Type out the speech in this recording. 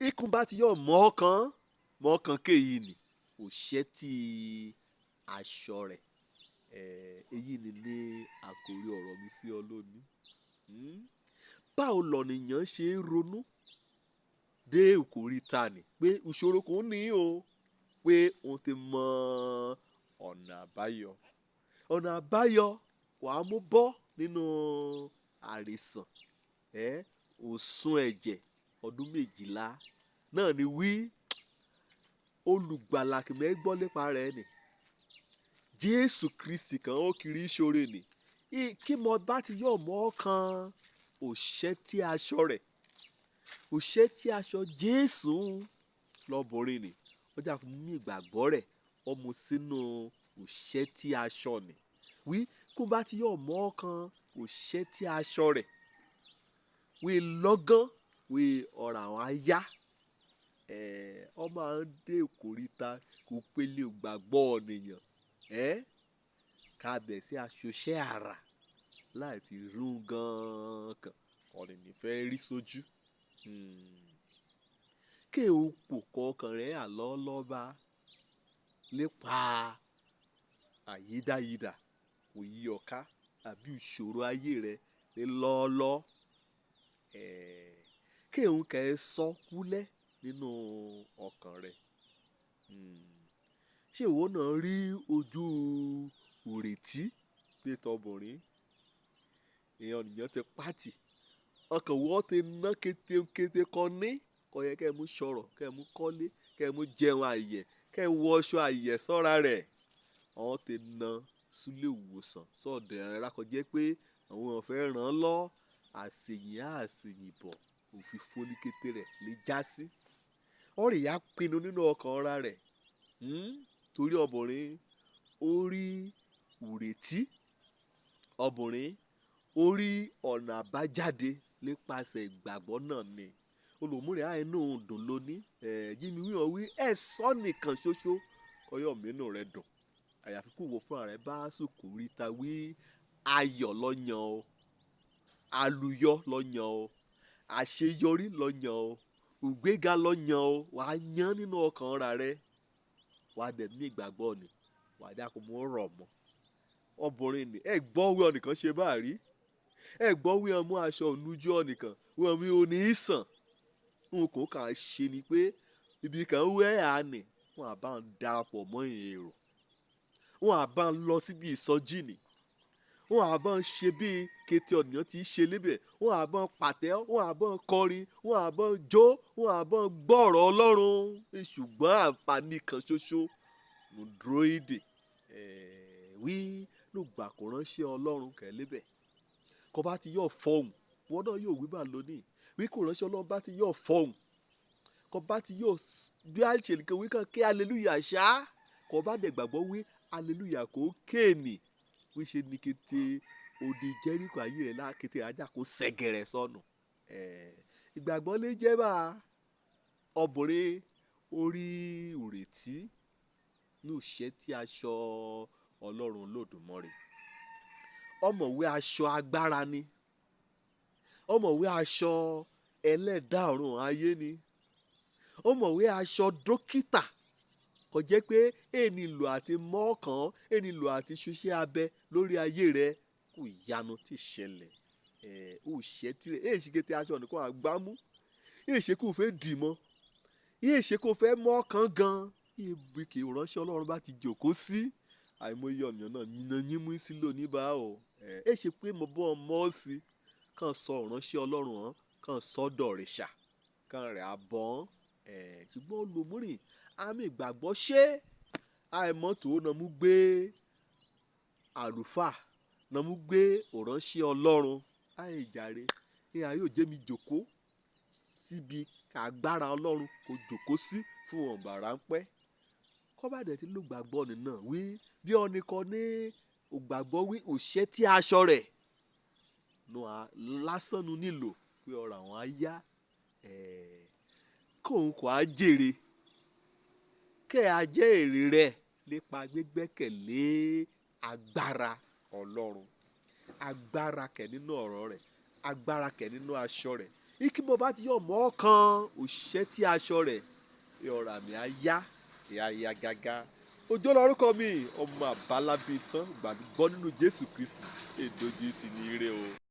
ikùn bá ti yọ mọ́ọ̀kan kéyìí ni Ùṣẹ Tí Aṣọ Rẹ. Èyí ni ní àkórí ọ̀rọ̀ mi sí ọ lónìí. Báwo lọ̀nìyàn ṣe ń ronú dé ìkóríta ni pé ìṣòro kò ní o, pé òun ti mọ ọ̀nà àbáyọ wàá mú bọ́ nínú àìsàn òsùn ẹ̀jẹ̀ ọdún 12 náà ni wí olùgbàlà kìmẹ́ gbọ́ nípa rẹ̀ ni Jésù Kristi kan ó kiri ìṣòro ni kí mo bá ti yọ̀ mọ́ kan Ùṣẹ Tí Aṣọ Rẹ. Ùṣẹ Tí Aṣọ Jésù lọ́bùnrin ni ó jà kó mú ìgbàgbọ́ rẹ̀ ó mú sínú Ùṣẹ Tí Aṣọ ni wí kó bá ti yọ̀ mọ́ kan Ùṣẹ Tí Aṣọ Rẹ wí lọ́gán wí ọ̀rọ̀ àwọn aya ọmọ àwọn dé ìkóríta kò pélé gbàgbọ́ ènìyàn kábẹ̀ sí aṣoṣẹ́ àrà láti rún gan kan ọ̀rẹ́ nífẹ̀ẹ́ rí sójú kí o pò kọkàn rẹ̀ àlọ́ lọ́ba lépa àyídáyidà òyì ọ̀ká àbí ìṣòro ayé rẹ̀ ní lọ́ọ́lọ́ kí òun kẹ́ ẹ sọ kúlẹ̀ nínú ọkàn rẹ̀. Ṣé ìwọ náà rí ojú ìrètí pé tọbùnrin èèyàn nìyẹn ti pàtì ọkàn wọ́n ti ná kété kan ní kò yẹ kẹ́ ẹ mú sọ̀rọ̀ kẹ́ ẹ mú kọ́lé kẹ́ ẹ mú jẹun àyẹ̀ kẹ́ ẹ wọṣọ àyẹ̀ sọ́ra rẹ̀ àwọn ti ná sílé ìwòsàn sọ̀dọ̀ ẹ̀rọ akọ̀jẹ́ pé àwọn ọ̀fẹ́ ràn án lọ àṣèyìnbọ̀ òfin fóníkété rẹ̀ lè já sí ọ̀rẹ́ ìyá pinnu nínú ọkàn ọ̀ra rẹ̀ torí ọbùnrin ó rí ìrètí ọbùnrin ó rí ọ̀nà àbájáde nípasẹ̀ ìgbàgbọ́ náà ni olùmúrẹ̀ àìnú dùn lónìí jími wíwọ̀n wí ẹ̀sọ́ nìkan ṣoṣo kọyọ̀ mínú rẹ̀ dùn àyàfi kò wò fúnra rẹ̀ bá sùkú ríta wí ayọ̀ lọ́yàn o àlùyọ lọ́yàn o àṣeyọrí lọ́yàn o ìgbéga lọ́yàn o wàá yán nínú ọkàn ọ̀ra rẹ̀ wàá dẹ̀ mí ìgbàgbọ́ ni wàá dà kó mú rọ̀ mọ́ ọbùnrin ni ẹ gbọ́ wí ọ̀nìkan ṣe bá rí ẹ gbọ́ wí ọmú aṣọ ònújú ọ̀nìkan wọ́n mi ò ní í sàn n kò kà á ṣe ni pé ibi kan wẹ́ àánì wọn àbá ń darapọ̀ mọ́ èrò wọn àbá ń lọ síbi ìsọjí ni wọn àbá ń ṣe bí kété ọ̀nìyàn ti ṣe lébẹ̀ wọn àbá ń pàtẹ́ wọn àbá ń kọrin wọn àbá ń jó wọn àbá ń gbọ́ ọ̀rọ̀ Ọlọ́run ṣùgbọ́n àǹfààní kan ṣoṣo ló dúró ìdè wí ló gbà kó ránṣẹ́ Ọlọ́run kẹ́lẹ́bẹ̀ kó bá ti yọ̀ fọ́hùn wọn náà yóò wí bá lónìí wí kó ránṣẹ́ Ọlọ́run bá ti yọ̀ fọ́hùn kó bá ti yọ̀ bí àṣẹlẹ̀kẹ́ wí kàn kí hallelujah ṣá kó bá dẹ̀ gbàgbọ́ wí hallelujah kó kéènì wí ṣe ni kété odi Jẹ́ríkò ayé rẹ̀ lákété ajá kó sẹ́gẹ̀rẹ̀ sọnù ìgbàgbọ́ lè jẹ́ bá ọbùnrin orí ìrètí ní Ùṣẹ Tí Aṣọ Ọlọ́run Olódùmarè ọmọwé aṣọ agbára ni ọmọwé aṣọ ẹlẹ́dàá ọ̀run ayé ni ọmọwé aṣọ dókítà kò jẹ́ pé ènìlò àti mọ́ọ̀kàn ènìlò àti ṣiṣẹ́ abẹ lórí ayé rẹ kò yanu tí ṣẹlẹ̀ Ùṣẹ tí rẹ èyí ṣe kété aṣọ nìkan àgbámú èyí ṣe kó fẹ́ dì mọ́ èyí ṣe kó fẹ́ mọ́ọ̀kàn gan ibi kì í ránṣẹ́ Ọlọ́run bá ti jòkó sí àìmọye ọ̀nìyàn náà yìnyín yín mú sí lónìí bá o èyí ṣe pé mo bọ́ ọmọ sí kàn sọ ìránṣẹ́ Ọlọ́run hàn kàn sọ́dọ̀ rìṣà kàn rẹ̀ àbọ̀n ṣùgbọ́n olùmúrìn àmì ìgbàgbọ́ ṣé àìmọ́tò náà mú gbé àlùfáà náà mú gbé òránṣẹ́ Ọlọ́run àìjàre ìhà yóò jẹ́ mi jòkó síbi agbára Ọlọ́run kò jòkó sí fún ọ̀gbà ráńpẹ́ kọ́bàdẹ̀ tí ló gbàgbọ́ nìna wí bí ọ̀nìkan ní ògbàgbọ́ wí Ùṣẹ Tí Aṣọ Rẹ̀ lásán nu nílò pé ọ̀rọ̀ àwọn á yá kóun kò á jèrè kẹ́ ẹ jẹ́ èrè rẹ̀ nípa gbígbẹ́kẹ̀lé agbára Ọlọ́run agbára kẹ̀ nínú ọ̀rọ̀ rẹ̀ agbára kẹ̀ nínú aṣọ rẹ̀ ikí mo bá ti yọ̀ mọ́ kan Ùṣẹ Tí Aṣọ Rẹ ọ̀rọ̀ mi á yá ìyá gágá. Òjó lórúkọ mi, ọmọ àbálábí tán gbàgbọ́ nínú Jésù Kristi èdòjú ti ní ire o.